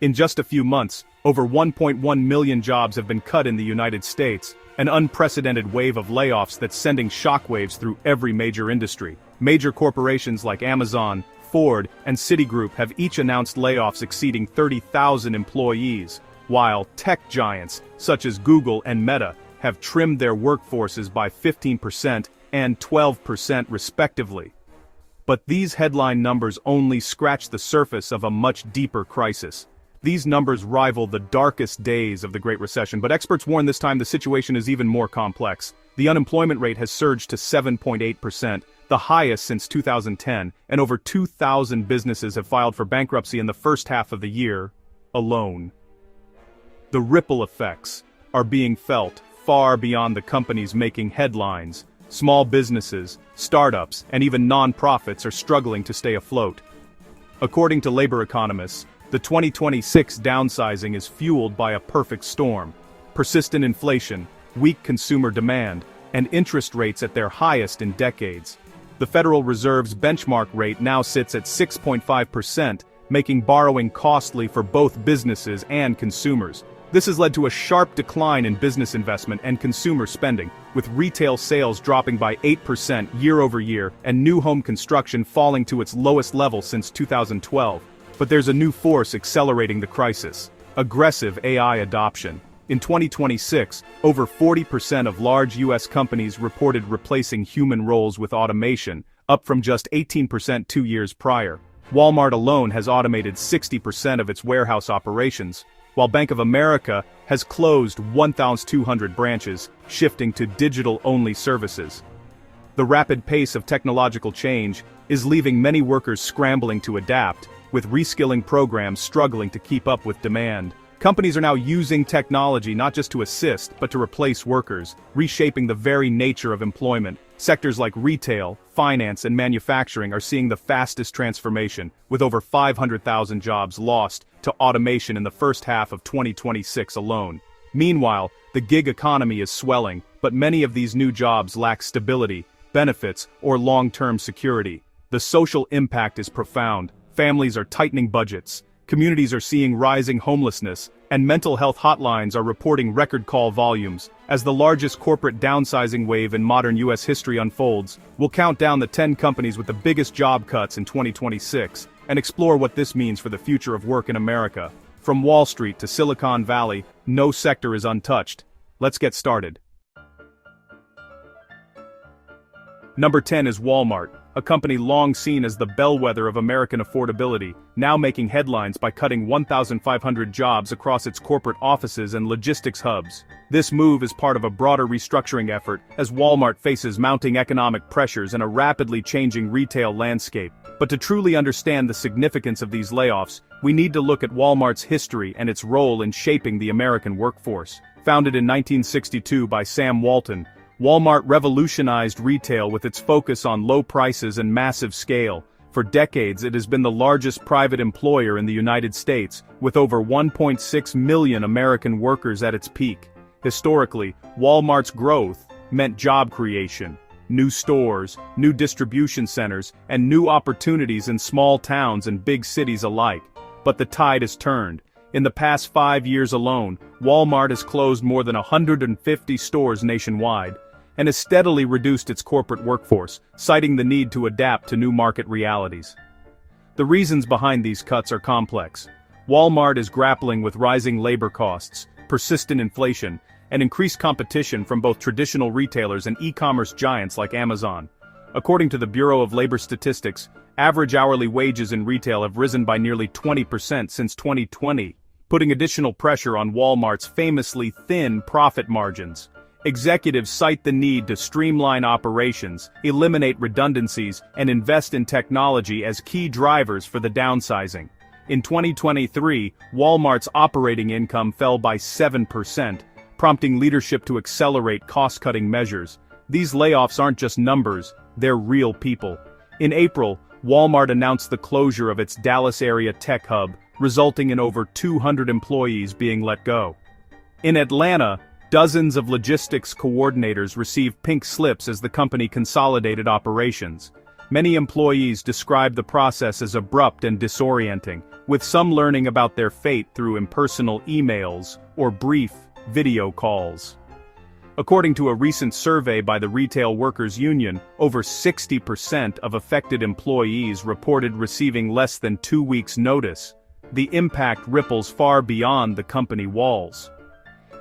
In just a few months, over 1.1 million jobs have been cut in the United States, an unprecedented wave of layoffs that's sending shockwaves through every major industry. Major corporations like Amazon, Ford, and Citigroup have each announced layoffs exceeding 30,000 employees, while tech giants, such as Google and Meta, have trimmed their workforces by 15% and 12% respectively. But these headline numbers only scratch the surface of a much deeper crisis. These numbers rival the darkest days of the Great Recession, but experts warn this time the situation is even more complex. The unemployment rate has surged to 7.8%, the highest since 2010, and over 2,000 businesses have filed for bankruptcy in the first half of the year alone. The ripple effects are being felt far beyond the companies making headlines. Small businesses, startups, and even non-profits are struggling to stay afloat. According to labor economists, the 2026 downsizing is fueled by a perfect storm: persistent inflation, weak consumer demand, and interest rates at their highest in decades. The Federal Reserve's benchmark rate now sits at 6.5%, making borrowing costly for both businesses and consumers. This has led to a sharp decline in business investment and consumer spending, with retail sales dropping by 8% year over year and new home construction falling to its lowest level since 2012. But there's a new force accelerating the crisis: aggressive AI adoption. In 2026, over 40% of large U.S. companies reported replacing human roles with automation, up from just 18% 2 years prior. Walmart alone has automated 60% of its warehouse operations, while Bank of America has closed 1,200 branches, shifting to digital-only services. The rapid pace of technological change is leaving many workers scrambling to adapt, with reskilling programs struggling to keep up with demand. Companies are now using technology not just to assist, but to replace workers, reshaping the very nature of employment. Sectors like retail, finance, and manufacturing are seeing the fastest transformation, with over 500,000 jobs lost to automation in the first half of 2026 alone. Meanwhile, the gig economy is swelling, but many of these new jobs lack stability, benefits, or long-term security. The social impact is profound. Families are tightening budgets, communities are seeing rising homelessness, and mental health hotlines are reporting record call volumes. As the largest corporate downsizing wave in modern U.S. history unfolds, we'll count down the 10 companies with the biggest job cuts in 2026, and explore what this means for the future of work in America. From Wall Street to Silicon Valley, no sector is untouched. Let's get started. Number 10 is Walmart, a company long seen as the bellwether of American affordability, now making headlines by cutting 1,500 jobs across its corporate offices and logistics hubs. This move is part of a broader restructuring effort as Walmart faces mounting economic pressures and a rapidly changing retail landscape. But to truly understand the significance of these layoffs, we need to look at Walmart's history and its role in shaping the American workforce. Founded in 1962 by Sam Walton, Walmart revolutionized retail with its focus on low prices and massive scale. For decades, it has been the largest private employer in the United States, with over 1.6 million American workers at its peak. Historically, Walmart's growth meant job creation, new stores, new distribution centers, and new opportunities in small towns and big cities alike. But the tide has turned. In the past 5 years alone, Walmart has closed more than 150 stores nationwide, and has steadily reduced its corporate workforce, citing the need to adapt to new market realities. The reasons behind these cuts are complex. Walmart is grappling with rising labor costs, persistent inflation, and increased competition from both traditional retailers and e-commerce giants like Amazon. According to the Bureau of Labor Statistics, average hourly wages in retail have risen by nearly 20% since 2020, putting additional pressure on Walmart's famously thin profit margins. Executives cite the need to streamline operations, eliminate redundancies, and invest in technology as key drivers for the downsizing. In 2023, Walmart's operating income fell by 7%, prompting leadership to accelerate cost-cutting measures. These layoffs aren't just numbers, they're real people. In April, Walmart announced the closure of its Dallas area tech hub, resulting in over 200 employees being let go. In Atlanta, dozens of logistics coordinators received pink slips as the company consolidated operations. Many employees describe the process as abrupt and disorienting, with some learning about their fate through impersonal emails or brief video calls. According to a recent survey by the Retail Workers Union, over 60% of affected employees reported receiving less than 2 weeks' notice. The impact ripples far beyond the company walls.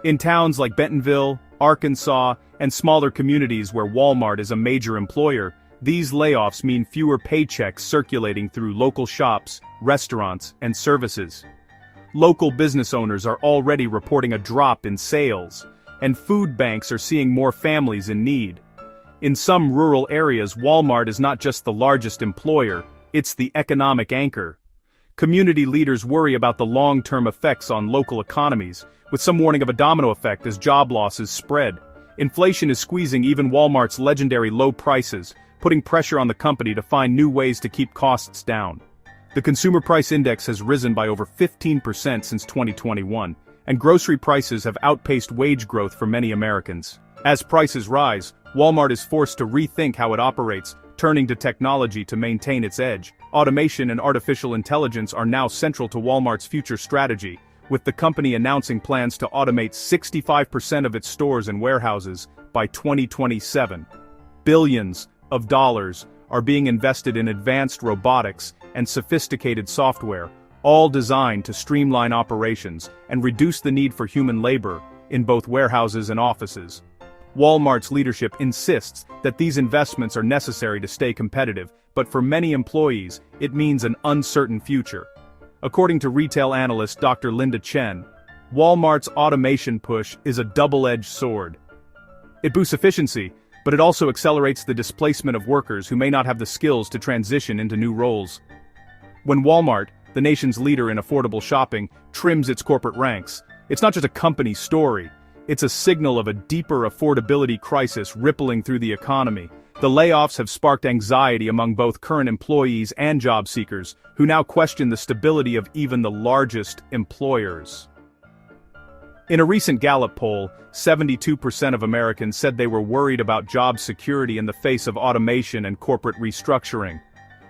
In towns like Bentonville, Arkansas, and smaller communities where Walmart is a major employer, these layoffs mean fewer paychecks circulating through local shops, restaurants, and services. Local business owners are already reporting a drop in sales, and food banks are seeing more families in need. In some rural areas, Walmart is not just the largest employer, it's the economic anchor. Community leaders worry about the long-term effects on local economies, with some warning of a domino effect as job losses spread. Inflation is squeezing even Walmart's legendary low prices, putting pressure on the company to find new ways to keep costs down. The Consumer Price Index has risen by over 15% since 2021, and grocery prices have outpaced wage growth for many Americans. As prices rise, Walmart is forced to rethink how it operates, turning to technology to maintain its edge. Automation and artificial intelligence are now central to Walmart's future strategy, with the company announcing plans to automate 65% of its stores and warehouses by 2027. Billions of dollars are being invested in advanced robotics and sophisticated software, all designed to streamline operations and reduce the need for human labor in both warehouses and offices. Walmart's leadership insists that these investments are necessary to stay competitive, but for many employees, it means an uncertain future. According to retail analyst Dr. Linda Chen, Walmart's automation push is a double-edged sword. It boosts efficiency, but it also accelerates the displacement of workers who may not have the skills to transition into new roles. When Walmart, the nation's leader in affordable shopping, trims its corporate ranks, it's not just a company story, it's a signal of a deeper affordability crisis rippling through the economy. The layoffs have sparked anxiety among both current employees and job seekers, who now question the stability of even the largest employers. In a recent Gallup poll, 72% of Americans said they were worried about job security in the face of automation and corporate restructuring.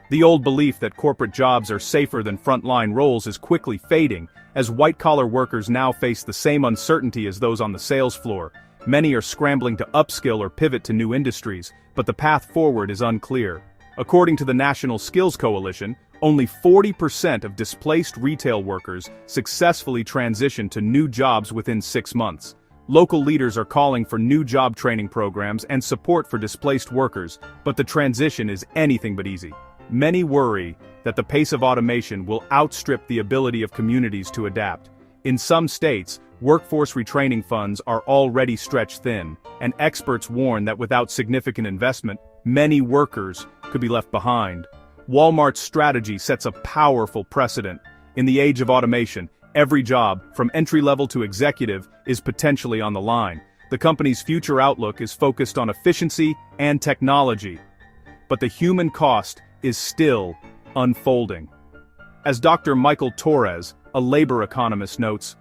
The old belief that corporate jobs are safer than frontline roles is quickly fading, as white-collar workers now face the same uncertainty as those on the sales floor. Many are scrambling to upskill or pivot to new industries, but the path forward is unclear. According to the National Skills Coalition, only 40% of displaced retail workers successfully transition to new jobs within 6 months. Local leaders are calling for new job training programs and support for displaced workers, but the transition is anything but easy. Many worry that the pace of automation will outstrip the ability of communities to adapt. In some states, workforce retraining funds are already stretched thin, and experts warn that without significant investment, many workers could be left behind. Walmart's strategy sets a powerful precedent. In the age of automation, every job, from entry-level to executive, is potentially on the line. The company's future outlook is focused on efficiency and technology. But the human cost is still unfolding. As Dr. Michael Torres, a labor economist, notes,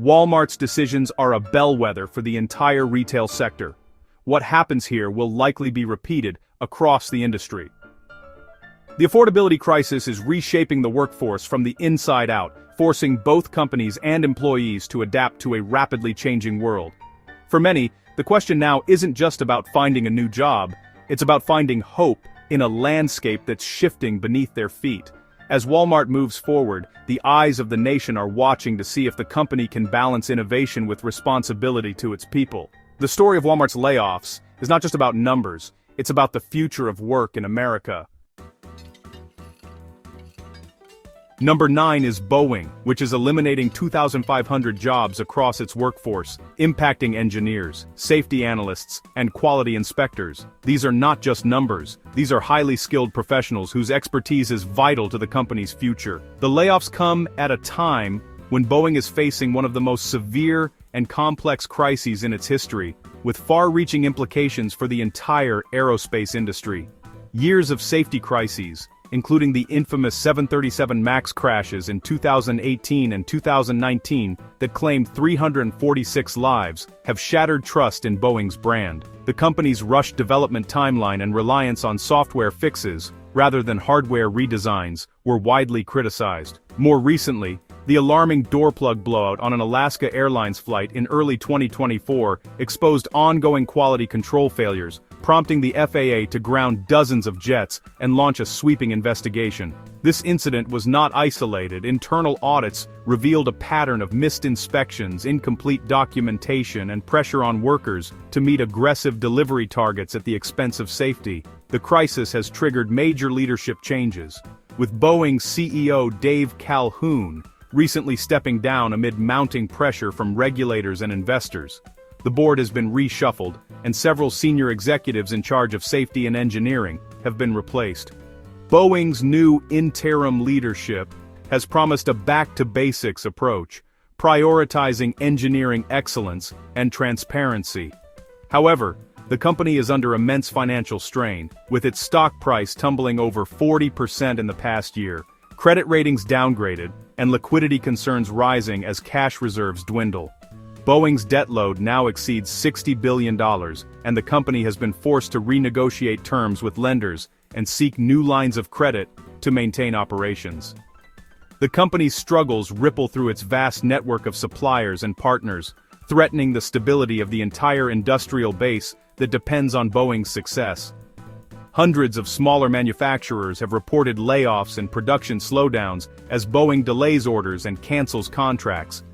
Walmart's decisions are a bellwether for the entire retail sector. What happens here will likely be repeated across the industry. The affordability crisis is reshaping the workforce from the inside out, forcing both companies and employees to adapt to a rapidly changing world. For many, the question now isn't just about finding a new job, it's about finding hope in a landscape that's shifting beneath their feet. As Walmart moves forward, the eyes of the nation are watching to see if the company can balance innovation with responsibility to its people. The story of Walmart's layoffs is not just about numbers, it's about the future of work in America. Number 9 is Boeing, which is eliminating 2,500 jobs across its workforce, impacting engineers, safety analysts, and quality inspectors. These are not just numbers, these are highly skilled professionals whose expertise is vital to the company's future. The layoffs come at a time when Boeing is facing one of the most severe and complex crises in its history, with far-reaching implications for the entire aerospace industry. Years of safety crises, including the infamous 737 MAX crashes in 2018 and 2019 that claimed 346 lives, have shattered trust in Boeing's brand. The company's rushed development timeline and reliance on software fixes, rather than hardware redesigns, were widely criticized. More recently, the alarming door plug blowout on an Alaska Airlines flight in early 2024 exposed ongoing quality control failures, prompting the FAA to ground dozens of jets and launch a sweeping investigation. This incident was not isolated. Internal audits revealed a pattern of missed inspections, incomplete documentation, and pressure on workers to meet aggressive delivery targets at the expense of safety. The crisis has triggered major leadership changes, with Boeing's CEO Dave Calhoun recently stepping down amid mounting pressure from regulators and investors. The board has been reshuffled, and several senior executives in charge of safety and engineering have been replaced. Boeing's new interim leadership has promised a back-to-basics approach, prioritizing engineering excellence and transparency. However, the company is under immense financial strain, with its stock price tumbling over 40% in the past year, credit ratings downgraded, and liquidity concerns rising as cash reserves dwindle. Boeing's debt load now exceeds $60 billion, and the company has been forced to renegotiate terms with lenders and seek new lines of credit to maintain operations. The company's struggles ripple through its vast network of suppliers and partners, threatening the stability of the entire industrial base that depends on Boeing's success. Hundreds of smaller manufacturers have reported layoffs and production slowdowns as Boeing delays orders and cancels contracts.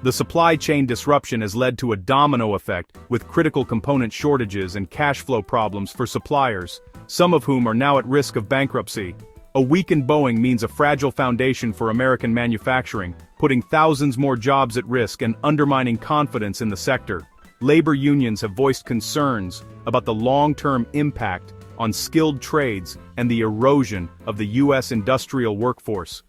The supply chain disruption has led to a domino effect, with critical component shortages and cash flow problems for suppliers, some of whom are now at risk of bankruptcy. A weakened Boeing means a fragile foundation for American manufacturing, putting thousands more jobs at risk and undermining confidence in the sector. Labor unions have voiced concerns about the long-term impact on skilled trades and the erosion of the U.S. industrial workforce.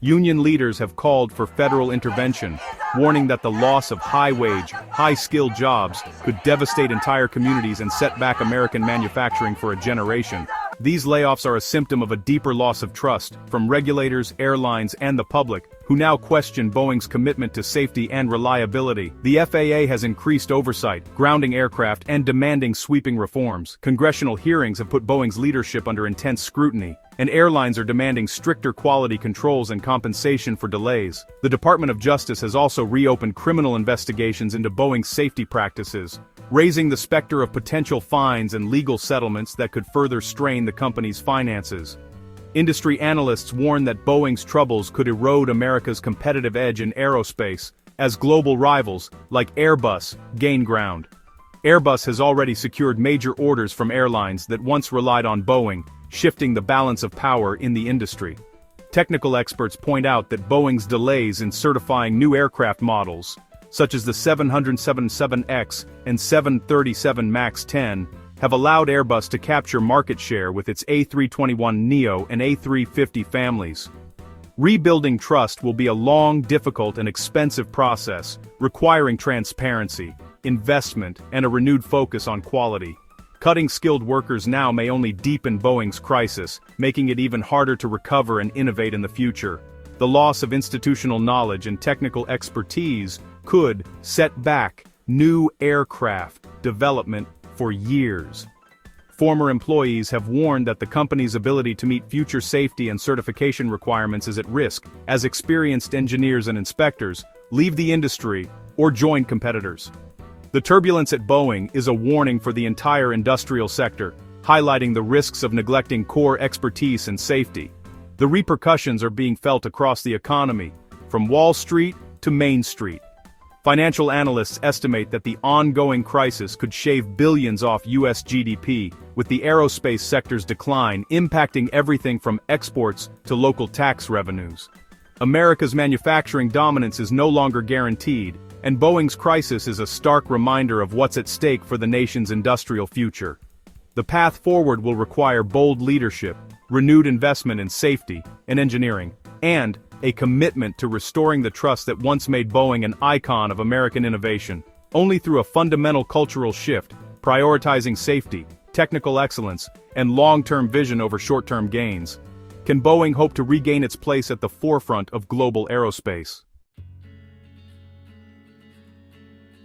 Union leaders have called for federal intervention, warning that the loss of high-wage, high-skilled jobs could devastate entire communities and set back American manufacturing for a generation. These layoffs are a symptom of a deeper loss of trust from regulators, airlines, and the public, who now question Boeing's commitment to safety and reliability. The FAA has increased oversight, grounding aircraft, and demanding sweeping reforms. Congressional hearings have put Boeing's leadership under intense scrutiny, and airlines are demanding stricter quality controls and compensation for delays. The Department of Justice has also reopened criminal investigations into Boeing's safety practices, raising the specter of potential fines and legal settlements that could further strain the company's finances. Industry analysts warn that Boeing's troubles could erode America's competitive edge in aerospace, as global rivals, like Airbus, gain ground. Airbus has already secured major orders from airlines that once relied on Boeing, shifting the balance of power in the industry. Technical experts point out that Boeing's delays in certifying new aircraft models, such as the 777X and 737 MAX 10, have allowed Airbus to capture market share with its A321neo and A350 families. Rebuilding trust will be a long, difficult, and expensive process, requiring transparency, investment, and a renewed focus on quality. Cutting skilled workers now may only deepen Boeing's crisis, making it even harder to recover and innovate in the future. The loss of institutional knowledge and technical expertise could set back new aircraft development for years. Former employees have warned that the company's ability to meet future safety and certification requirements is at risk, as experienced engineers and inspectors leave the industry or join competitors. The turbulence at Boeing is a warning for the entire industrial sector, highlighting the risks of neglecting core expertise and safety. The repercussions are being felt across the economy, from Wall Street to Main Street. Financial analysts estimate that the ongoing crisis could shave billions off U.S. GDP, with the aerospace sector's decline impacting everything from exports to local tax revenues. America's manufacturing dominance is no longer guaranteed, and Boeing's crisis is a stark reminder of what's at stake for the nation's industrial future. The path forward will require bold leadership, renewed investment in safety and engineering, and a commitment to restoring the trust that once made Boeing an icon of American innovation. Only through a fundamental cultural shift, prioritizing safety, technical excellence, and long-term vision over short-term gains, Can Boeing hope to regain its place at the forefront of global aerospace?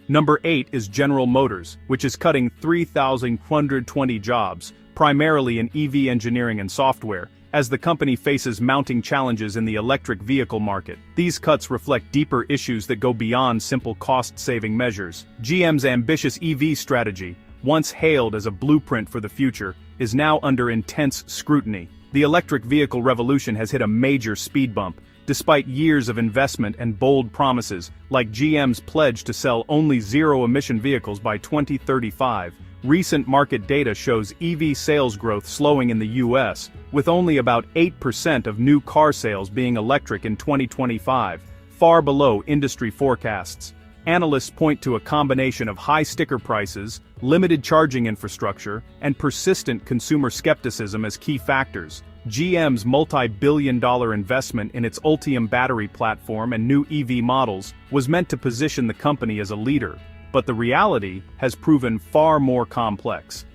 Number 8 is General Motors, which is cutting 3,120 jobs, primarily in EV engineering and software, as the company faces mounting challenges in the electric vehicle market. These cuts reflect deeper issues that go beyond simple cost-saving measures. GM's ambitious EV strategy, once hailed as a blueprint for the future, is now under intense scrutiny. The electric vehicle revolution has hit a major speed bump, despite years of investment and bold promises, like GM's pledge to sell only zero-emission vehicles by 2035. Recent market data shows EV sales growth slowing in the US, with only about 8% of new car sales being electric in 2025, far below industry forecasts. Analysts point to a combination of high sticker prices, limited charging infrastructure, and persistent consumer skepticism as key factors. GM's multi-billion-dollar investment in its Ultium battery platform and new EV models was meant to position the company as a leader, but the reality has proven far more complex.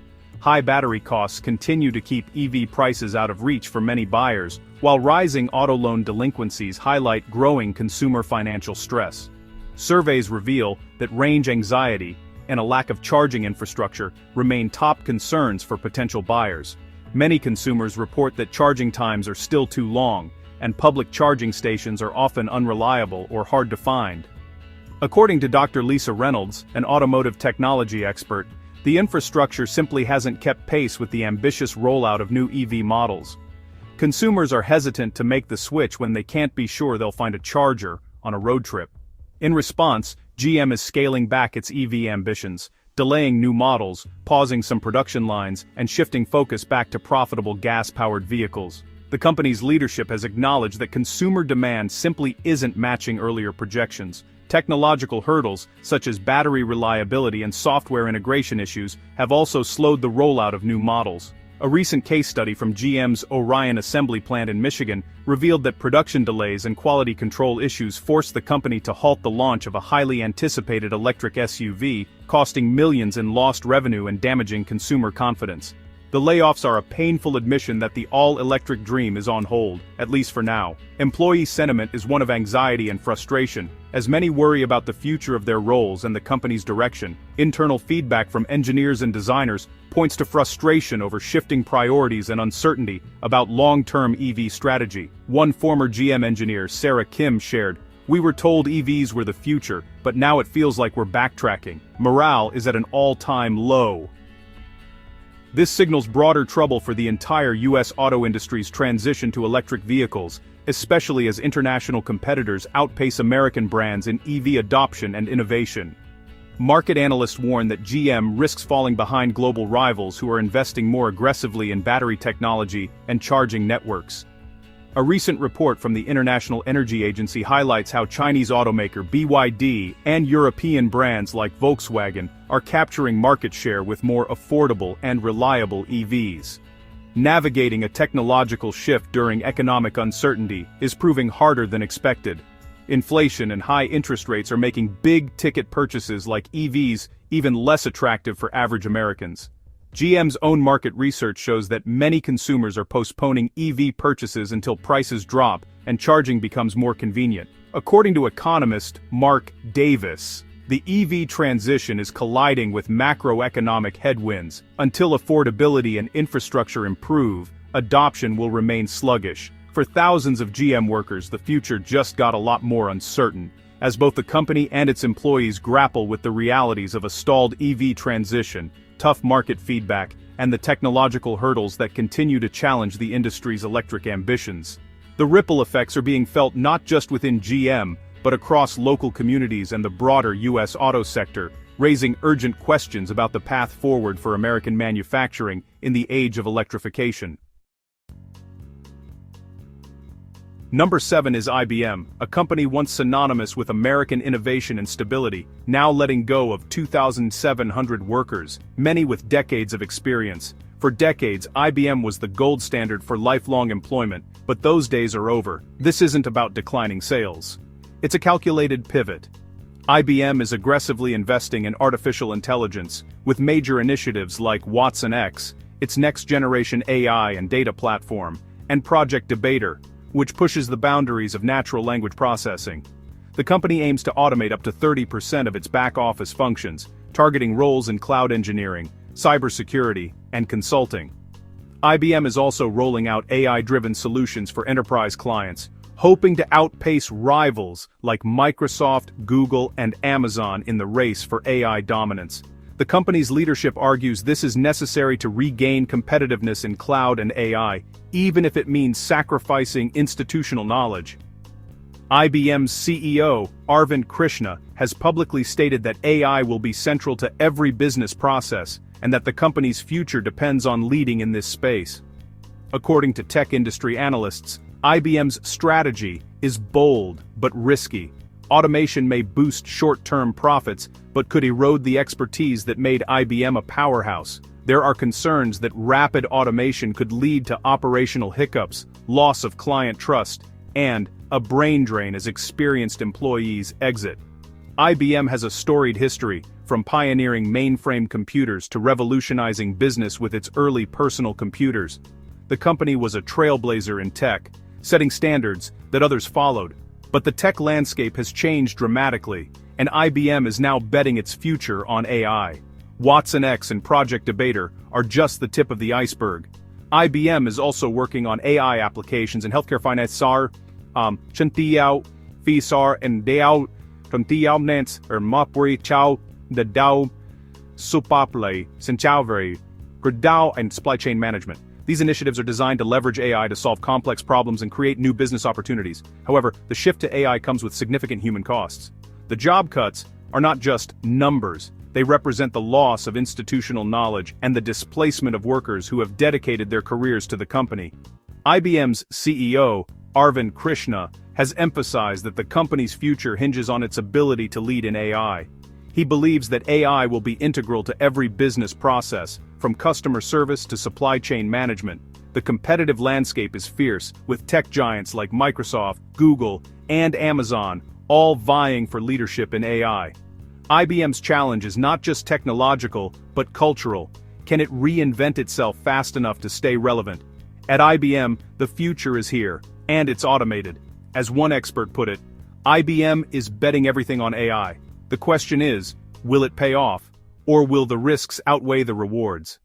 High battery costs continue to keep EV prices out of reach for many buyers, while rising auto loan delinquencies highlight growing consumer financial stress. Surveys reveal that range anxiety and a lack of charging infrastructure remain top concerns for potential buyers. Many consumers report that charging times are still too long, and public charging stations are often unreliable or hard to find. According to Dr. Lisa Reynolds, an automotive technology expert, the infrastructure simply hasn't kept pace with the ambitious rollout of new EV models. Consumers are hesitant to make the switch when they can't be sure they'll find a charger on a road trip. In response, GM is scaling back its EV ambitions, delaying new models, pausing some production lines, and shifting focus back to profitable gas-powered vehicles. The company's leadership has acknowledged that consumer demand simply isn't matching earlier projections. Technological hurdles, such as battery reliability and software integration issues, have also slowed the rollout of new models. A recent case study from GM's Orion assembly plant in Michigan revealed that production delays and quality control issues forced the company to halt the launch of a highly anticipated electric SUV, costing millions in lost revenue and damaging consumer confidence. The layoffs are a painful admission that the all-electric dream is on hold, at least for now. Employee sentiment is one of anxiety and frustration, as many worry about the future of their roles and the company's direction. Internal feedback from engineers and designers points to frustration over shifting priorities and uncertainty about long-term EV strategy. One former GM engineer, Sarah Kim, shared, "We were told EVs were the future, but now it feels like we're backtracking. Morale is at an all-time low." This signals broader trouble for the entire U.S. auto industry's transition to electric vehicles, especially as international competitors outpace American brands in EV adoption and innovation. Market analysts warn that GM risks falling behind global rivals who are investing more aggressively in battery technology and charging networks. A recent report from the International Energy Agency highlights how Chinese automaker BYD and European brands like Volkswagen are capturing market share with more affordable and reliable EVs. Navigating a technological shift during economic uncertainty is proving harder than expected. Inflation and high interest rates are making big-ticket purchases like EVs even less attractive for average Americans. GM's own market research shows that many consumers are postponing EV purchases until prices drop and charging becomes more convenient. According to economist Mark Davis, the EV transition is colliding with macroeconomic headwinds. Until affordability and infrastructure improve, adoption will remain sluggish. For thousands of GM workers, the future just got a lot more uncertain, as both the company and its employees grapple with the realities of a stalled EV transition, tough market feedback, and the technological hurdles that continue to challenge the industry's electric ambitions. The ripple effects are being felt not just within GM, but across local communities and the broader U.S. auto sector, raising urgent questions about the path forward for American manufacturing in the age of electrification. Number 7 is IBM, a company once synonymous with American innovation and stability, now letting go of 2,700 workers, many with decades of experience. For decades, IBM was the gold standard for lifelong employment, but those days are over. This isn't about declining sales. It's a calculated pivot. IBM is aggressively investing in artificial intelligence, with major initiatives like Watson X, its next-generation AI and data platform, and Project Debater, which pushes the boundaries of natural language processing. The company aims to automate up to 30% of its back-office functions, targeting roles in cloud engineering, cybersecurity, and consulting. IBM is also rolling out AI-driven solutions for enterprise clients, hoping to outpace rivals like Microsoft, Google, and Amazon in the race for AI dominance. The company's leadership argues this is necessary to regain competitiveness in cloud and AI, even if it means sacrificing institutional knowledge. IBM's CEO, Arvind Krishna, has publicly stated that AI will be central to every business process, and that the company's future depends on leading in this space. According to tech industry analysts, IBM's strategy is bold but risky. Automation may boost short-term profits, but could erode the expertise that made IBM a powerhouse. There are concerns that rapid automation could lead to operational hiccups, loss of client trust, and a brain drain as experienced employees exit. IBM has a storied history, from pioneering mainframe computers to revolutionizing business with its early personal computers. The company was a trailblazer in tech, setting standards that others followed. But the tech landscape has changed dramatically, and IBM is now betting its future on AI. Watson X and Project Debater are just the tip of the iceberg. IBM is also working on AI applications in healthcare finance. Chantiao, Fisar, and Dao, Chantiao or Mapri Chao, the Dao, Supaple, Sinchauveri, Gradao, and supply chain management. These initiatives are designed to leverage AI to solve complex problems and create new business opportunities. However, the shift to AI comes with significant human costs. The job cuts are not just numbers. They represent the loss of institutional knowledge and the displacement of workers who have dedicated their careers to the company. IBM's CEO, Arvind Krishna, has emphasized that the company's future hinges on its ability to lead in AI. He believes that AI will be integral to every business process, from customer service to supply chain management. The competitive landscape is fierce, with tech giants like Microsoft, Google, and Amazon all vying for leadership in AI. IBM's challenge is not just technological, but cultural. Can it reinvent itself fast enough to stay relevant? At IBM, the future is here, and it's automated. As one expert put it, IBM is betting everything on AI. The question is, will it pay off, or will the risks outweigh the rewards?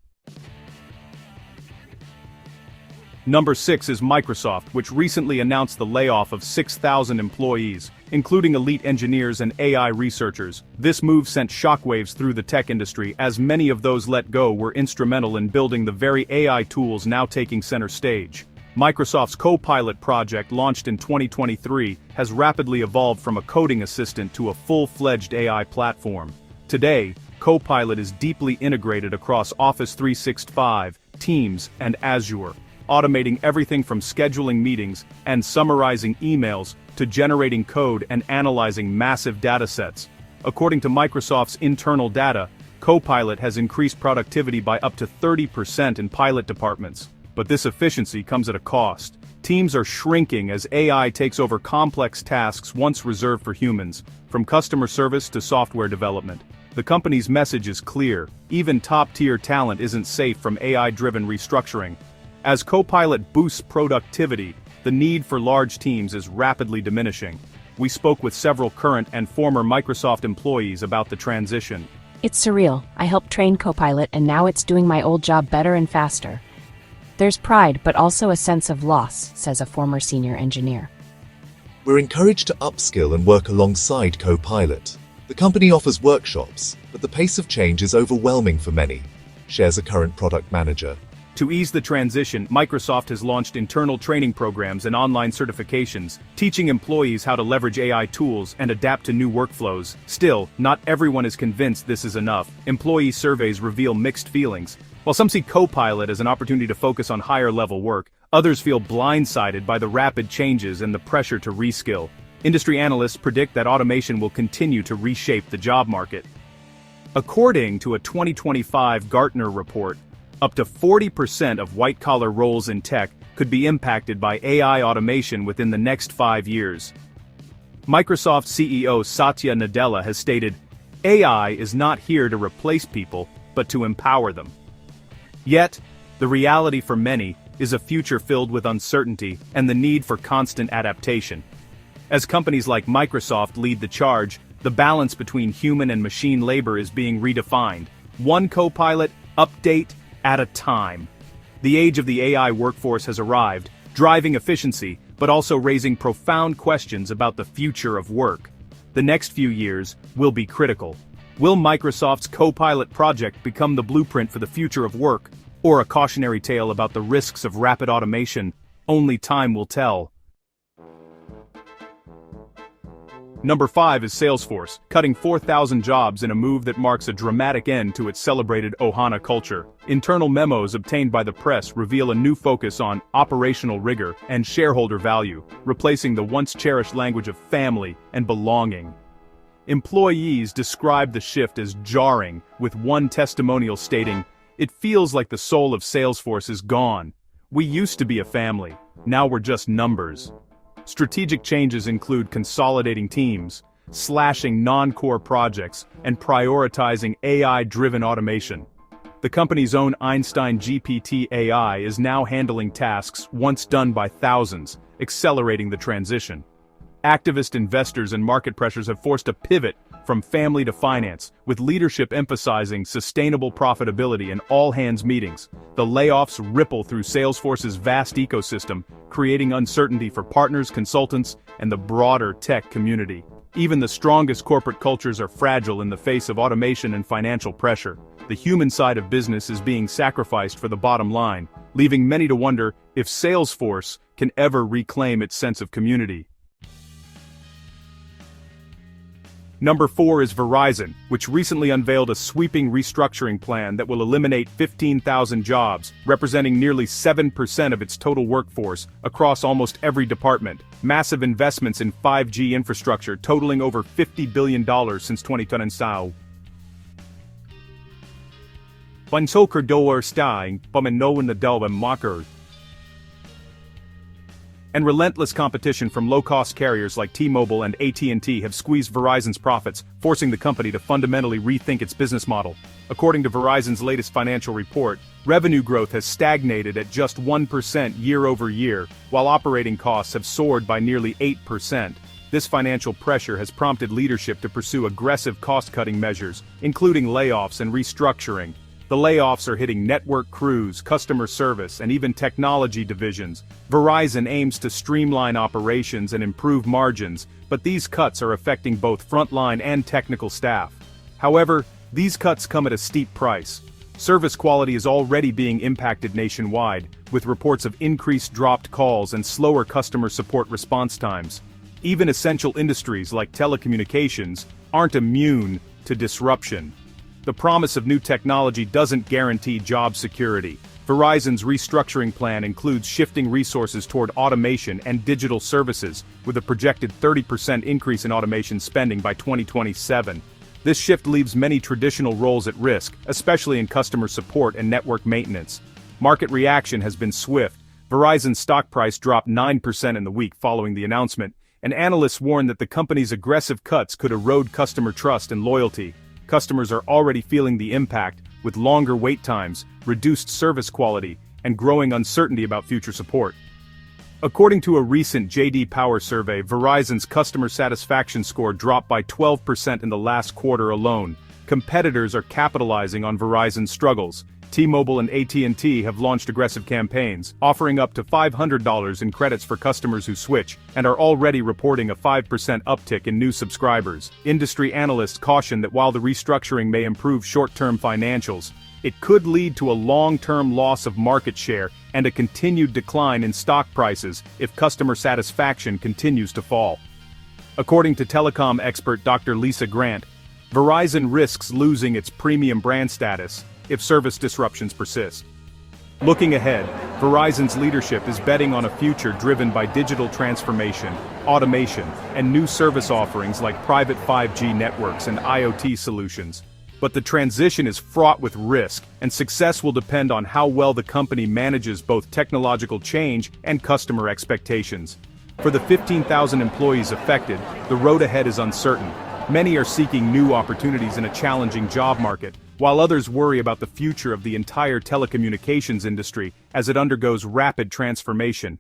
Number 6 is Microsoft, which recently announced the layoff of 6,000 employees, including elite engineers and AI researchers. This move sent shockwaves through the tech industry, as many of those let go were instrumental in building the very AI tools now taking center stage. Microsoft's Copilot project, launched in 2023, has rapidly evolved from a coding assistant to a full-fledged AI platform. Today, Copilot is deeply integrated across Office 365, Teams, and Azure, automating everything from scheduling meetings and summarizing emails to generating code and analyzing massive datasets. According to Microsoft's internal data, Copilot has increased productivity by up to 30% in pilot departments. But this efficiency comes at a cost. Teams are shrinking as AI takes over complex tasks once reserved for humans, from customer service to software development. The company's message is clear: even top-tier talent isn't safe from AI-driven restructuring. As Copilot boosts productivity, the need for large teams is rapidly diminishing. We spoke with several current and former Microsoft employees about the transition. It's surreal. I helped train Copilot, and now it's doing my old job better and faster. There's pride, but also a sense of loss, says a former senior engineer. We're encouraged to upskill and work alongside Copilot. The company offers workshops, but the pace of change is overwhelming for many, shares a current product manager. To ease the transition, Microsoft has launched internal training programs and online certifications, teaching employees how to leverage AI tools and adapt to new workflows. Still, not everyone is convinced this is enough. Employee surveys reveal mixed feelings. While some see Copilot as an opportunity to focus on higher-level work, others feel blindsided by the rapid changes and the pressure to reskill. Industry analysts predict that automation will continue to reshape the job market. According to a 2025 Gartner report, up to 40% of white-collar roles in tech could be impacted by AI automation within the next 5 years. Microsoft CEO Satya Nadella has stated, "AI is not here to replace people, but to empower them." Yet, the reality for many is a future filled with uncertainty and the need for constant adaptation. As companies like Microsoft lead the charge, the balance between human and machine labor is being redefined, one Copilot update at a time. The age of the AI workforce has arrived, driving efficiency, but also raising profound questions about the future of work. The next few years will be critical. Will Microsoft's Copilot project become the blueprint for the future of work, or a cautionary tale about the risks of rapid automation? Only time will tell. Number 5 is Salesforce, cutting 4,000 jobs in a move that marks a dramatic end to its celebrated Ohana culture. Internal memos obtained by the press reveal a new focus on operational rigor and shareholder value, replacing the once-cherished language of family and belonging. Employees describe the shift as jarring, with one testimonial stating, "It feels like the soul of Salesforce is gone. We used to be a family, now we're just numbers." Strategic changes include consolidating teams, slashing non-core projects, and prioritizing AI-driven automation. The company's own Einstein GPT AI is now handling tasks once done by thousands, accelerating the transition. Activist investors and market pressures have forced a pivot from family to finance, with leadership emphasizing sustainable profitability in all-hands meetings. The layoffs ripple through Salesforce's vast ecosystem, creating uncertainty for partners, consultants, and the broader tech community. Even the strongest corporate cultures are fragile in the face of automation and financial pressure. The human side of business is being sacrificed for the bottom line, leaving many to wonder if Salesforce can ever reclaim its sense of community. Number 4 is Verizon, which recently unveiled a sweeping restructuring plan that will eliminate 15,000 jobs, representing nearly 7% of its total workforce, across almost every department. Massive investments in 5G infrastructure totaling over $50 billion since 2010. Bansoker door stein, pomenoen na delben makker. And relentless competition from low-cost carriers like T-Mobile and AT&T have squeezed Verizon's profits, forcing the company to fundamentally rethink its business model. According to Verizon's latest financial report, revenue growth has stagnated at just 1% year-over-year, while operating costs have soared by nearly 8%. This financial pressure has prompted leadership to pursue aggressive cost-cutting measures, including layoffs and restructuring. The layoffs are hitting network crews, customer service, and even technology divisions. Verizon aims to streamline operations and improve margins, but these cuts are affecting both frontline and technical staff. However, these cuts come at a steep price. Service quality is already being impacted nationwide, with reports of increased dropped calls and slower customer support response times. Even essential industries like telecommunications aren't immune to disruption. The promise of new technology doesn't guarantee job security. Verizon's restructuring plan includes shifting resources toward automation and digital services, with a projected 30% increase in automation spending by 2027. This shift leaves many traditional roles at risk, especially in customer support and network maintenance. Market reaction has been swift. Verizon's stock price dropped 9% in the week following the announcement, and analysts warn that the company's aggressive cuts could erode customer trust and loyalty. Customers are already feeling the impact, with longer wait times, reduced service quality, and growing uncertainty about future support. According to a recent J.D. Power survey, Verizon's customer satisfaction score dropped by 12% in the last quarter alone. Competitors are capitalizing on Verizon's struggles. T-Mobile and AT&T have launched aggressive campaigns, offering up to $500 in credits for customers who switch, and are already reporting a 5% uptick in new subscribers. Industry analysts caution that while the restructuring may improve short-term financials, it could lead to a long-term loss of market share and a continued decline in stock prices if customer satisfaction continues to fall. According to telecom expert Dr. Lisa Grant, Verizon risks losing its premium brand status if service disruptions persist. Looking ahead, Verizon's leadership is betting on a future driven by digital transformation, automation, and new service offerings like private 5G networks and IoT solutions. But the transition is fraught with risk, and success will depend on how well the company manages both technological change and customer expectations. For the 15,000 employees affected, the road ahead is uncertain. Many are seeking new opportunities in a challenging job market, while others worry about the future of the entire telecommunications industry as it undergoes rapid transformation.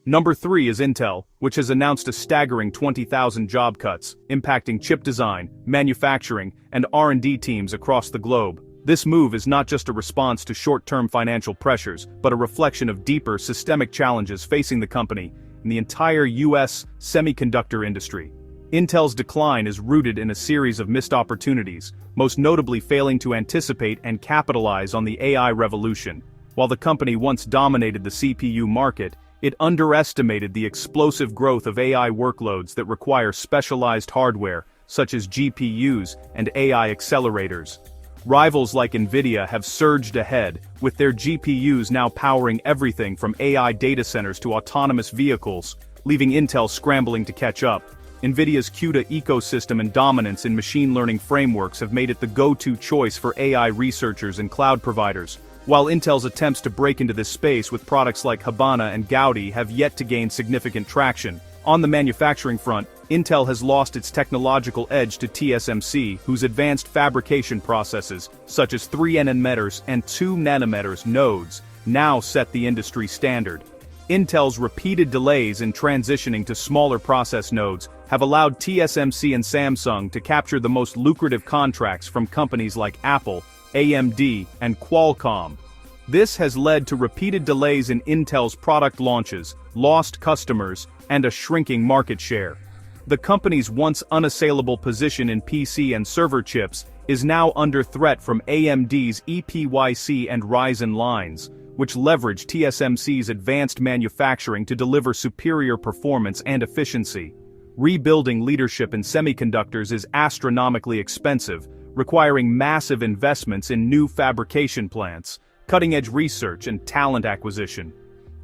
Number 3 is Intel, which has announced a staggering 20,000 job cuts, impacting chip design, manufacturing, and R&D teams across the globe. This move is not just a response to short-term financial pressures, but a reflection of deeper systemic challenges facing the company and the entire U.S. semiconductor industry. Intel's decline is rooted in a series of missed opportunities, most notably failing to anticipate and capitalize on the AI revolution. While the company once dominated the CPU market, it underestimated the explosive growth of AI workloads that require specialized hardware, such as GPUs and AI accelerators. Rivals like NVIDIA have surged ahead, with their GPUs now powering everything from AI data centers to autonomous vehicles, leaving Intel scrambling to catch up. NVIDIA's CUDA ecosystem and dominance in machine learning frameworks have made it the go-to choice for AI researchers and cloud providers, while Intel's attempts to break into this space with products like Habana and Gaudi have yet to gain significant traction. On the manufacturing front, Intel has lost its technological edge to TSMC, whose advanced fabrication processes, such as 3 nanometers and 2 nanometers nodes, now set the industry standard. Intel's repeated delays in transitioning to smaller process nodes have allowed TSMC and Samsung to capture the most lucrative contracts from companies like Apple, AMD, and Qualcomm. This has led to repeated delays in Intel's product launches, lost customers, and a shrinking market share. The company's once unassailable position in PC and server chips is now under threat from AMD's EPYC and Ryzen lines, which leverage TSMC's advanced manufacturing to deliver superior performance and efficiency. Rebuilding leadership in semiconductors is astronomically expensive, requiring massive investments in new fabrication plants, cutting-edge research, and talent acquisition.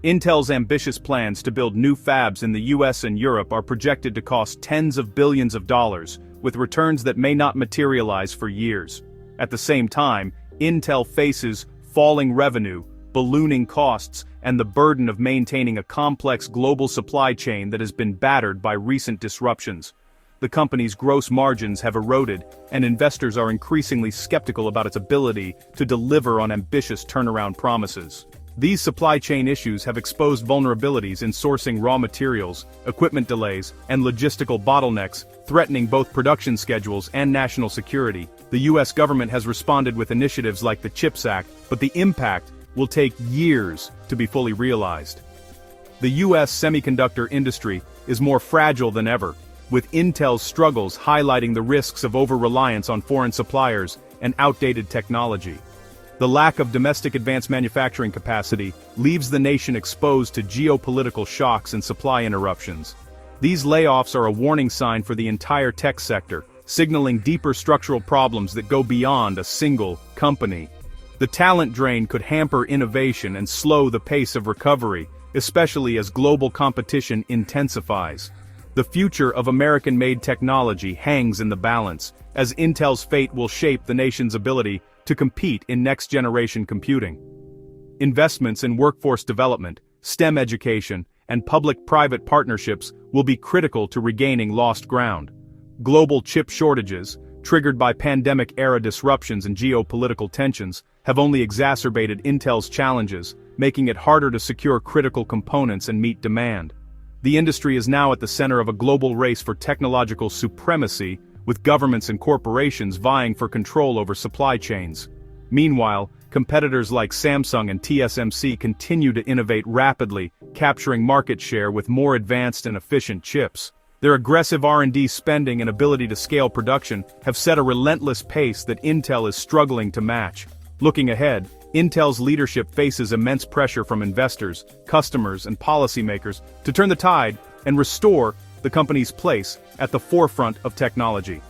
Intel's ambitious plans to build new fabs in the US and Europe are projected to cost tens of billions of dollars, with returns that may not materialize for years. At the same time, Intel faces falling revenue, ballooning costs, and the burden of maintaining a complex global supply chain that has been battered by recent disruptions. The company's gross margins have eroded, and investors are increasingly skeptical about its ability to deliver on ambitious turnaround promises. These supply chain issues have exposed vulnerabilities in sourcing raw materials, equipment delays, and logistical bottlenecks, threatening both production schedules and national security. The U.S. government has responded with initiatives like the CHIPS Act, but the impact will take years to be fully realized. The U.S. semiconductor industry is more fragile than ever, with Intel's struggles highlighting the risks of over-reliance on foreign suppliers and outdated technology. The lack of domestic advanced manufacturing capacity leaves the nation exposed to geopolitical shocks and supply interruptions. These layoffs are a warning sign for the entire tech sector, signaling deeper structural problems that go beyond a single company. The talent drain could hamper innovation and slow the pace of recovery, especially as global competition intensifies. The future of American-made technology hangs in the balance, as Intel's fate will shape the nation's ability to compete in next-generation computing. Investments in workforce development, STEM education, and public-private partnerships will be critical to regaining lost ground. Global chip shortages, triggered by pandemic-era disruptions and geopolitical tensions, have only exacerbated Intel's challenges, making it harder to secure critical components and meet demand. The industry is now at the center of a global race for technological supremacy, with governments and corporations vying for control over supply chains. Meanwhile, competitors like Samsung and TSMC continue to innovate rapidly, capturing market share with more advanced and efficient chips. Their aggressive R&D spending and ability to scale production have set a relentless pace that Intel is struggling to match. Looking ahead, Intel's leadership faces immense pressure from investors, customers, and policymakers to turn the tide and restore the company's place at the forefront of technology.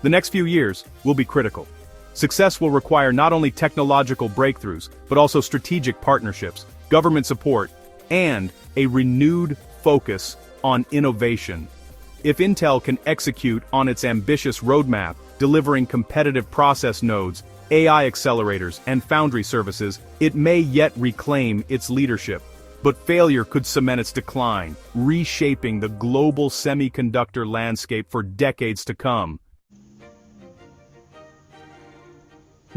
The next few years will be critical. Success will require not only technological breakthroughs, but also strategic partnerships, government support, and a renewed focus on innovation. If Intel can execute on its ambitious roadmap, delivering competitive process nodes, AI accelerators, and foundry services, it may yet reclaim its leadership. But failure could cement its decline, reshaping the global semiconductor landscape for decades to come.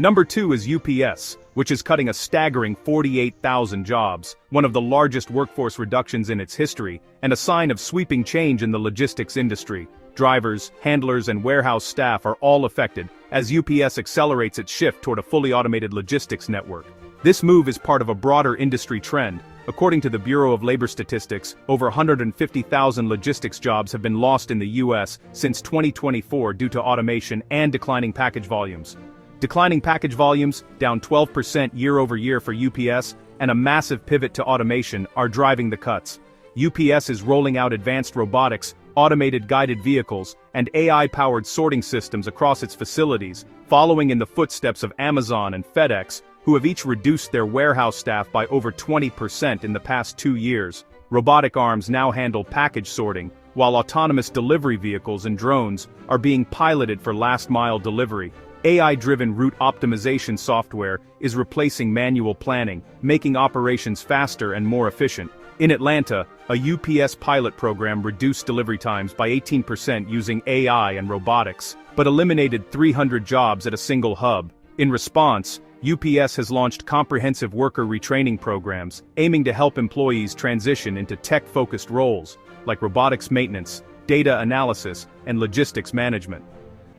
Number 2 is UPS, which is cutting a staggering 48,000 jobs, one of the largest workforce reductions in its history, and a sign of sweeping change in the logistics industry. Drivers, handlers, and warehouse staff are all affected, as UPS accelerates its shift toward a fully automated logistics network. This move is part of a broader industry trend. According to the Bureau of Labor Statistics, over 150,000 logistics jobs have been lost in the U.S. since 2024 due to automation and declining package volumes. Declining package volumes, down 12% year-over-year for UPS, and a massive pivot to automation are driving the cuts. UPS is rolling out advanced robotics, automated guided vehicles, and AI-powered sorting systems across its facilities, following in the footsteps of Amazon and FedEx, who have each reduced their warehouse staff by over 20% in the past 2 years. Robotic arms now handle package sorting, while autonomous delivery vehicles and drones are being piloted for last-mile delivery. AI-driven route optimization software is replacing manual planning, making operations faster and more efficient. In Atlanta, a UPS pilot program reduced delivery times by 18% using AI and robotics, but eliminated 300 jobs at a single hub. In response, UPS has launched comprehensive worker retraining programs, aiming to help employees transition into tech-focused roles, like robotics maintenance, data analysis, and logistics management.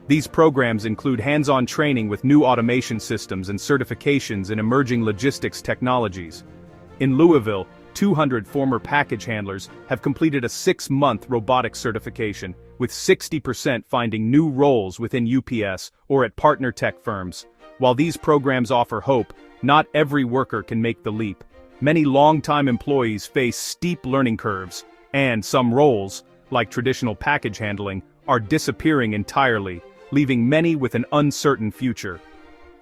These programs include hands-on training with new automation systems and certifications in emerging logistics technologies. In Louisville, 200 former package handlers have completed a 6-month robotics certification, with 60% finding new roles within UPS or at partner tech firms. While these programs offer hope, not every worker can make the leap. Many long-time employees face steep learning curves, and some roles, like traditional package handling, are disappearing entirely, leaving many with an uncertain future.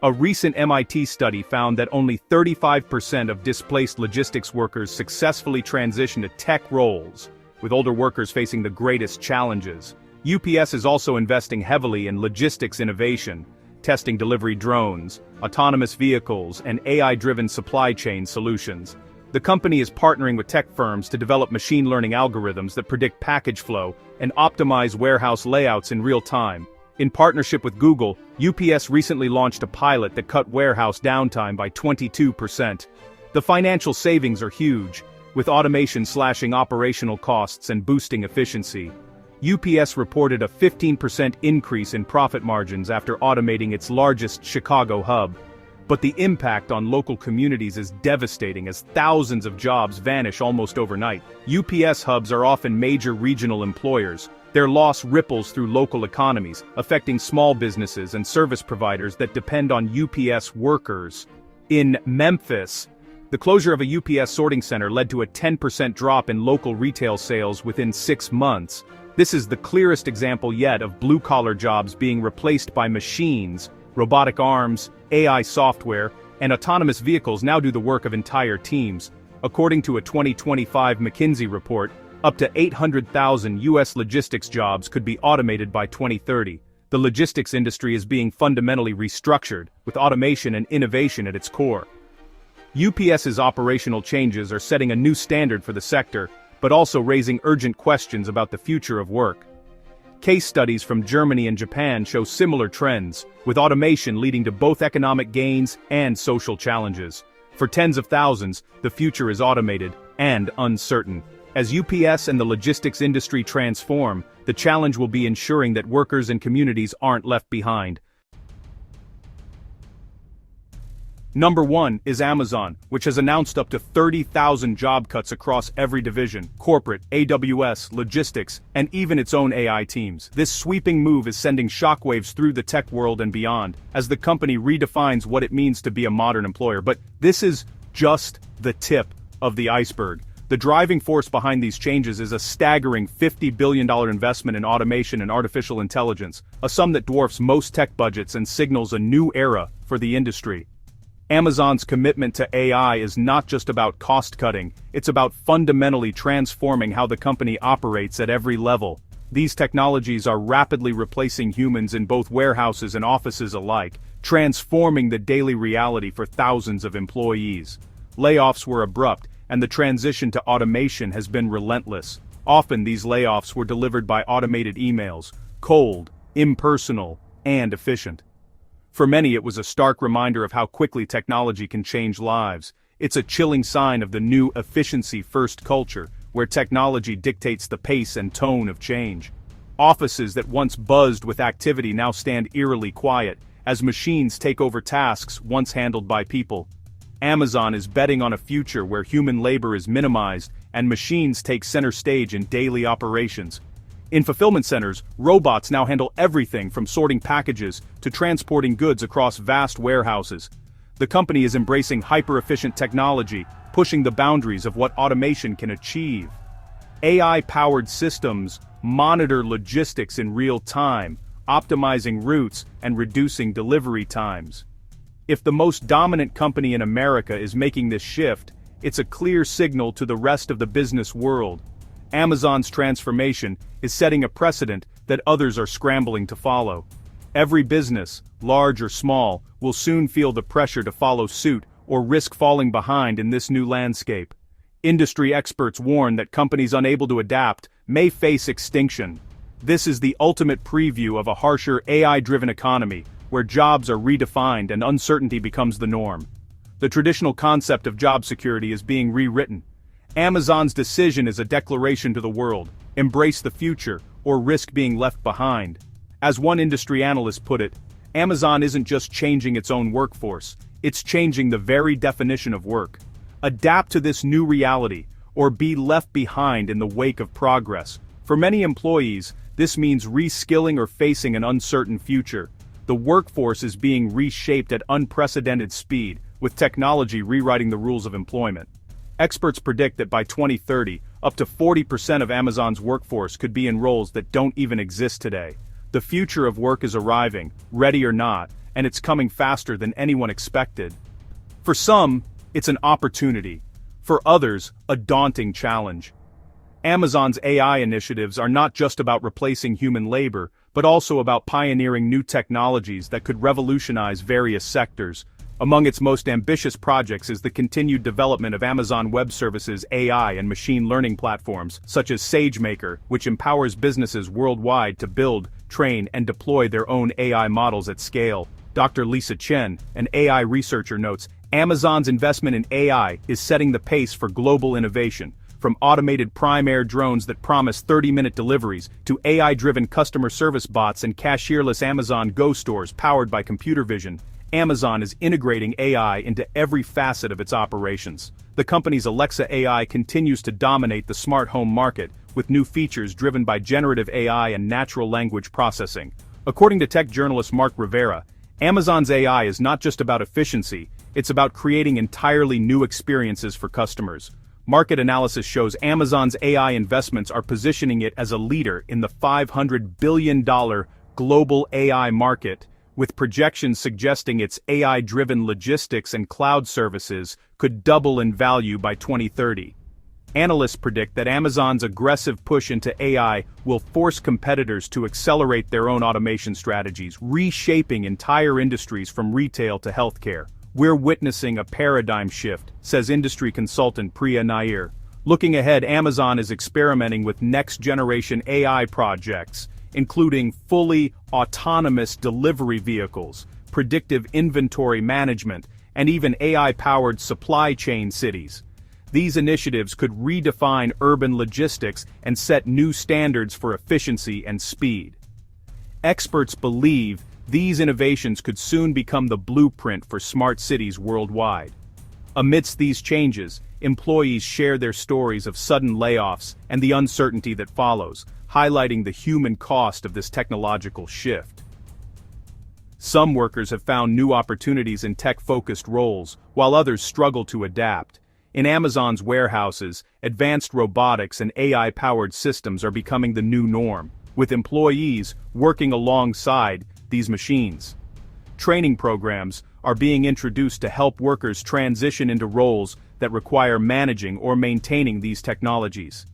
A recent MIT study found that only 35% of displaced logistics workers successfully transition to tech roles, with older workers facing the greatest challenges. UPS is also investing heavily in logistics innovation, testing delivery drones, autonomous vehicles, and AI-driven supply chain solutions. The company is partnering with tech firms to develop machine learning algorithms that predict package flow and optimize warehouse layouts in real time. In partnership with Google, UPS recently launched a pilot that cut warehouse downtime by 22%. The financial savings are huge, with automation slashing operational costs and boosting efficiency. UPS reported a 15% increase in profit margins after automating its largest Chicago hub. But the impact on local communities is devastating as thousands of jobs vanish almost overnight. UPS hubs are often major regional employers. Their loss ripples through local economies, affecting small businesses and service providers that depend on UPS workers. In Memphis, the closure of a UPS sorting center led to a 10% drop in local retail sales within 6 months. This is the clearest example yet of blue-collar jobs being replaced by machines. Robotic arms, AI software, and autonomous vehicles now do the work of entire teams. According to a 2025 McKinsey report, up to 800,000 U.S. logistics jobs could be automated by 2030. The logistics industry is being fundamentally restructured, with automation and innovation at its core. UPS's operational changes are setting a new standard for the sector, but also raising urgent questions about the future of work. Case studies from Germany and Japan show similar trends, with automation leading to both economic gains and social challenges. For tens of thousands, the future is automated and uncertain. As UPS and the logistics industry transform, the challenge will be ensuring that workers and communities aren't left behind. Number 1 is Amazon, which has announced up to 30,000 job cuts across every division: corporate, AWS, logistics, and even its own AI teams. This sweeping move is sending shockwaves through the tech world and beyond, as the company redefines what it means to be a modern employer. But this is just the tip of the iceberg. The driving force behind these changes is a staggering $50 billion investment in automation and artificial intelligence, a sum that dwarfs most tech budgets and signals a new era for the industry. Amazon's commitment to AI is not just about cost-cutting, it's about fundamentally transforming how the company operates at every level. These technologies are rapidly replacing humans in both warehouses and offices alike, transforming the daily reality for thousands of employees. Layoffs were abrupt, and the transition to automation has been relentless. Often these layoffs were delivered by automated emails, cold, impersonal, and efficient. For many, it was a stark reminder of how quickly technology can change lives. It's a chilling sign of the new efficiency-first culture, where technology dictates the pace and tone of change. Offices that once buzzed with activity now stand eerily quiet, as machines take over tasks once handled by people. Amazon is betting on a future where human labor is minimized and machines take center stage in daily operations. In fulfillment centers, robots now handle everything from sorting packages to transporting goods across vast warehouses. The company is embracing hyper-efficient technology, pushing the boundaries of what automation can achieve. AI-powered systems monitor logistics in real time, optimizing routes and reducing delivery times. If the most dominant company in America is making this shift, it's a clear signal to the rest of the business world. Amazon's transformation is setting a precedent that others are scrambling to follow. Every business, large or small, will soon feel the pressure to follow suit or risk falling behind in this new landscape. Industry experts warn that companies unable to adapt may face extinction. This is the ultimate preview of a harsher AI-driven economy, where jobs are redefined and uncertainty becomes the norm. The traditional concept of job security is being rewritten. Amazon's decision is a declaration to the world: embrace the future, or risk being left behind. As one industry analyst put it, Amazon isn't just changing its own workforce, it's changing the very definition of work. Adapt to this new reality, or be left behind in the wake of progress. For many employees, this means reskilling or facing an uncertain future. The workforce is being reshaped at unprecedented speed, with technology rewriting the rules of employment. Experts predict that by 2030, up to 40% of Amazon's workforce could be in roles that don't even exist today. The future of work is arriving, ready or not, and it's coming faster than anyone expected. For some, it's an opportunity. For others, a daunting challenge. Amazon's AI initiatives are not just about replacing human labor, but also about pioneering new technologies that could revolutionize various sectors. Among its most ambitious projects is the continued development of Amazon Web Services AI and machine learning platforms, such as SageMaker, which empowers businesses worldwide to build, train, and deploy their own AI models at scale. Dr. Lisa Chen, an AI researcher, notes, Amazon's investment in AI is setting the pace for global innovation. From automated Prime Air drones that promise 30-minute deliveries to AI-driven customer service bots and cashierless Amazon Go stores powered by computer vision, Amazon is integrating AI into every facet of its operations. The company's Alexa AI continues to dominate the smart home market, with new features driven by generative AI and natural language processing. According to tech journalist Mark Rivera, Amazon's AI is not just about efficiency, it's about creating entirely new experiences for customers. Market analysis shows Amazon's AI investments are positioning it as a leader in the $500 billion global AI market, with projections suggesting its AI-driven logistics and cloud services could double in value by 2030. Analysts predict that Amazon's aggressive push into AI will force competitors to accelerate their own automation strategies, reshaping entire industries from retail to healthcare. We're witnessing a paradigm shift, says industry consultant Priya Nair. Looking ahead, Amazon is experimenting with next-generation AI projects, including fully autonomous delivery vehicles, predictive inventory management, and even AI-powered supply chain cities. These initiatives could redefine urban logistics and set new standards for efficiency and speed. Experts believe these innovations could soon become the blueprint for smart cities worldwide. Amidst these changes, employees share their stories of sudden layoffs and the uncertainty that follows, highlighting the human cost of this technological shift. Some workers have found new opportunities in tech-focused roles, while others struggle to adapt. In Amazon's warehouses, advanced robotics and AI-powered systems are becoming the new norm, with employees working alongside these machines. Training programs are being introduced to help workers transition into roles that require managing or maintaining these technologies.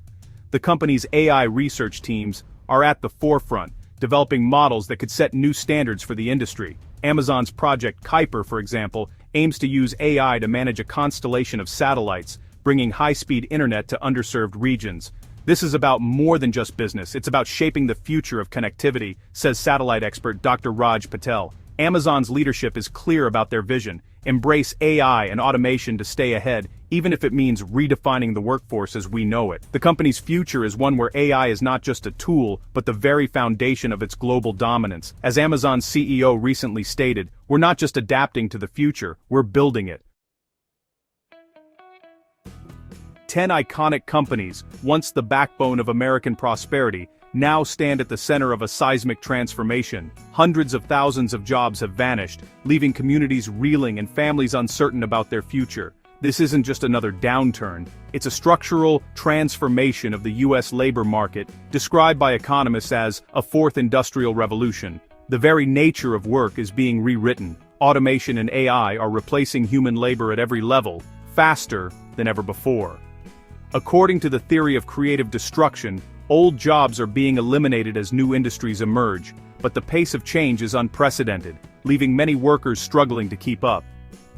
The company's AI research teams are at the forefront, developing models that could set new standards for the industry. Amazon's Project Kuiper, for example, aims to use AI to manage a constellation of satellites, bringing high-speed internet to underserved regions. This is about more than just business, it's about shaping the future of connectivity, says satellite expert Dr. Raj Patel. Amazon's leadership is clear about their vision: embrace AI and automation to stay ahead, even if it means redefining the workforce as we know it. The company's future is one where AI is not just a tool, but the very foundation of its global dominance. As Amazon's CEO recently stated, "We're not just adapting to the future, we're building it." 10 iconic companies, once the backbone of American prosperity, now stand at the center of a seismic transformation. Hundreds of thousands of jobs have vanished, leaving communities reeling and families uncertain about their future. This isn't just another downturn, it's a structural transformation of the U.S. labor market, described by economists as a fourth industrial revolution. The very nature of work is being rewritten. Automation and AI are replacing human labor at every level, faster than ever before. According to the theory of creative destruction, old jobs are being eliminated as new industries emerge, but the pace of change is unprecedented, leaving many workers struggling to keep up.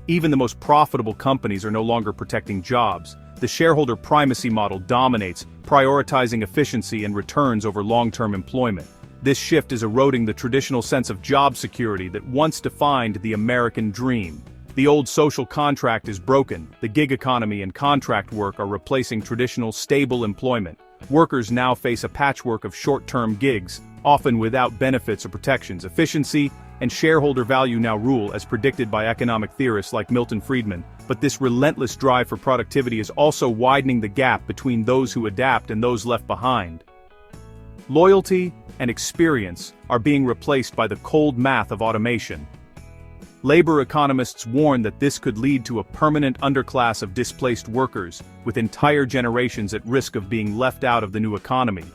Even the most profitable companies are no longer protecting jobs. The shareholder primacy model dominates, prioritizing efficiency and returns over long-term employment. This shift is eroding the traditional sense of job security that once defined the American dream. The old social contract is broken. The gig economy and contract work are replacing traditional stable employment. Workers now face a patchwork of short-term gigs, often without benefits or protections. Efficiency and shareholder value now rule, as predicted by economic theorists like Milton Friedman. But this relentless drive for productivity is also widening the gap between those who adapt and those left behind. Loyalty and experience are being replaced by the cold math of automation. Labor economists warn that this could lead to a permanent underclass of displaced workers, with entire generations at risk of being left out of the new economy.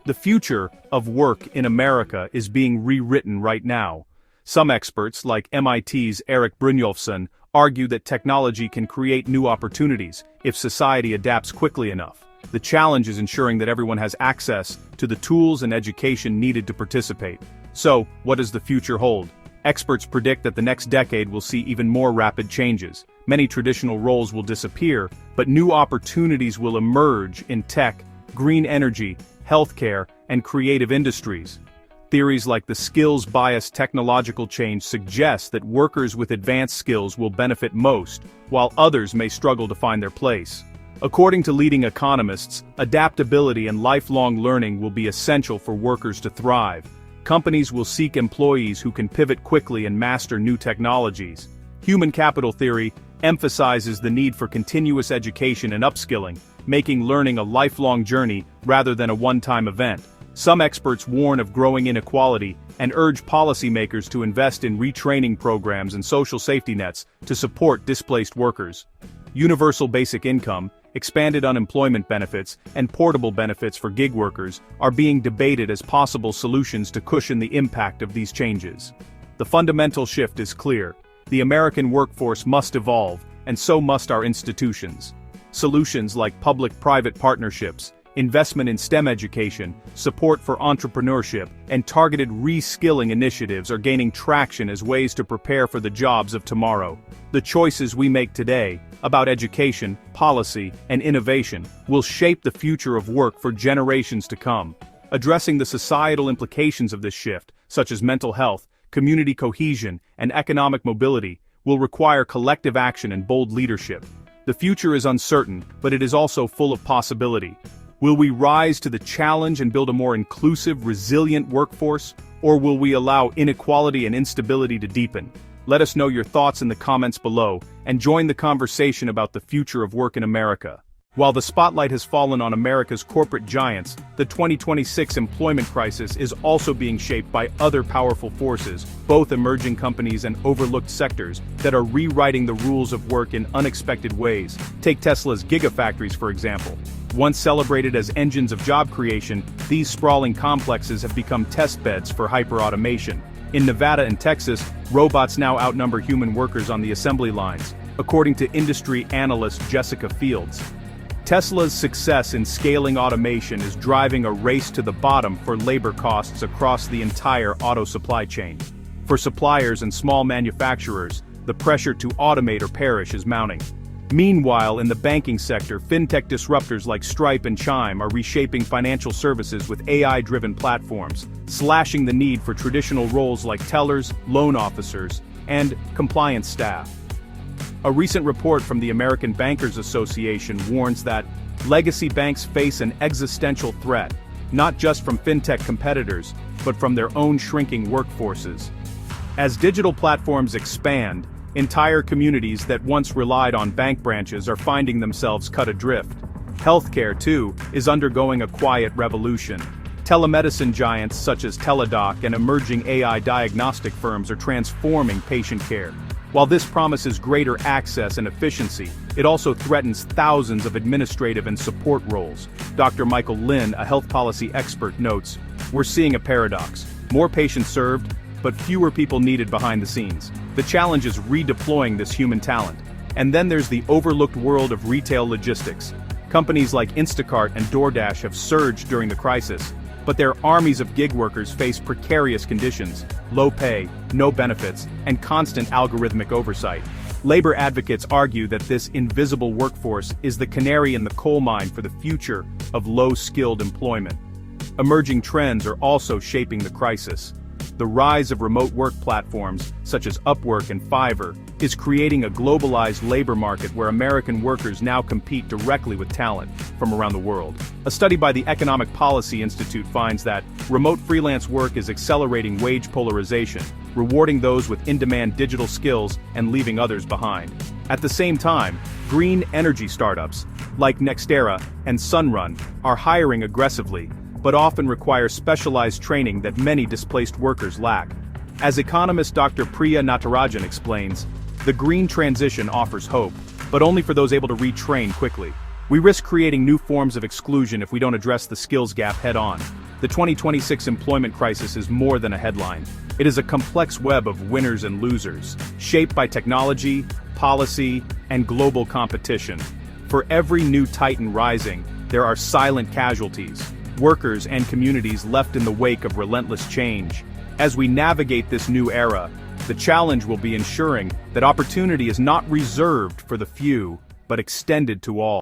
The future of work in America is being rewritten right now. Some experts, like MIT's Eric Brynjolfsson, argue that technology can create new opportunities if society adapts quickly enough. The challenge is ensuring that everyone has access to the tools and education needed to participate. So, what does the future hold? Experts predict that the next decade will see even more rapid changes. Many traditional roles will disappear, but new opportunities will emerge in tech, green energy, healthcare, and creative industries. Theories like the skills-biased technological change suggest that workers with advanced skills will benefit most, while others may struggle to find their place. According to leading economists, adaptability and lifelong learning will be essential for workers to thrive. Companies will seek employees who can pivot quickly and master new technologies. Human capital theory emphasizes the need for continuous education and upskilling, making learning a lifelong journey rather than a one-time event. Some experts warn of growing inequality and urge policymakers to invest in retraining programs and social safety nets to support displaced workers. Universal basic income, expanded unemployment benefits, and portable benefits for gig workers are being debated as possible solutions to cushion the impact of these changes. The fundamental shift is clear. The American workforce must evolve, and so must our institutions. Solutions like public-private partnerships, investment in STEM education, support for entrepreneurship, and targeted re-skilling initiatives are gaining traction as ways to prepare for the jobs of tomorrow. The choices we make today, about education, policy, and innovation, will shape the future of work for generations to come. Addressing the societal implications of this shift, such as mental health, community cohesion, and economic mobility, will require collective action and bold leadership. The future is uncertain, but it is also full of possibility. Will we rise to the challenge and build a more inclusive, resilient workforce, or will we allow inequality and instability to deepen? Let us know your thoughts in the comments below, and join the conversation about the future of work in America. While the spotlight has fallen on America's corporate giants, the 2026 employment crisis is also being shaped by other powerful forces, both emerging companies and overlooked sectors, that are rewriting the rules of work in unexpected ways. Take Tesla's gigafactories, for example. Once celebrated as engines of job creation, these sprawling complexes have become test beds for hyper-automation. In Nevada and Texas, robots now outnumber human workers on the assembly lines, according to industry analyst Jessica Fields. Tesla's success in scaling automation is driving a race to the bottom for labor costs across the entire auto supply chain. For suppliers and small manufacturers, the pressure to automate or perish is mounting. Meanwhile, in the banking sector, fintech disruptors like Stripe and Chime are reshaping financial services with AI-driven platforms, slashing the need for traditional roles like tellers, loan officers, and compliance staff. A recent report from the American Bankers Association warns that legacy banks face an existential threat, not just from fintech competitors, but from their own shrinking workforces. As digital platforms expand, entire communities that once relied on bank branches are finding themselves cut adrift. Healthcare, too, is undergoing a quiet revolution. Telemedicine giants such as Teladoc and emerging AI diagnostic firms are transforming patient care. While this promises greater access and efficiency, it also threatens thousands of administrative and support roles. Dr. Michael Lin, a health policy expert, notes, "We're seeing a paradox. More patients served, but fewer people needed behind the scenes. The challenge is redeploying this human talent." And then there's the overlooked world of retail logistics. Companies like Instacart and DoorDash have surged during the crisis, but their armies of gig workers face precarious conditions, low pay, no benefits, and constant algorithmic oversight. Labor advocates argue that this invisible workforce is the canary in the coal mine for the future of low-skilled employment. Emerging trends are also shaping the crisis. The rise of remote work platforms, such as Upwork and Fiverr, is creating a globalized labor market where American workers now compete directly with talent from around the world. A study by the Economic Policy Institute finds that remote freelance work is accelerating wage polarization, rewarding those with in-demand digital skills and leaving others behind. At the same time, green energy startups, like Nextera and Sunrun, are hiring aggressively, but often require specialized training that many displaced workers lack. As economist Dr. Priya Natarajan explains, the green transition offers hope, but only for those able to retrain quickly. We risk creating new forms of exclusion if we don't address the skills gap head-on. The 2026 employment crisis is more than a headline. It is a complex web of winners and losers, shaped by technology, policy, and global competition. For every new titan rising, there are silent casualties, workers and communities left in the wake of relentless change. As we navigate this new era, the challenge will be ensuring that opportunity is not reserved for the few, but extended to all.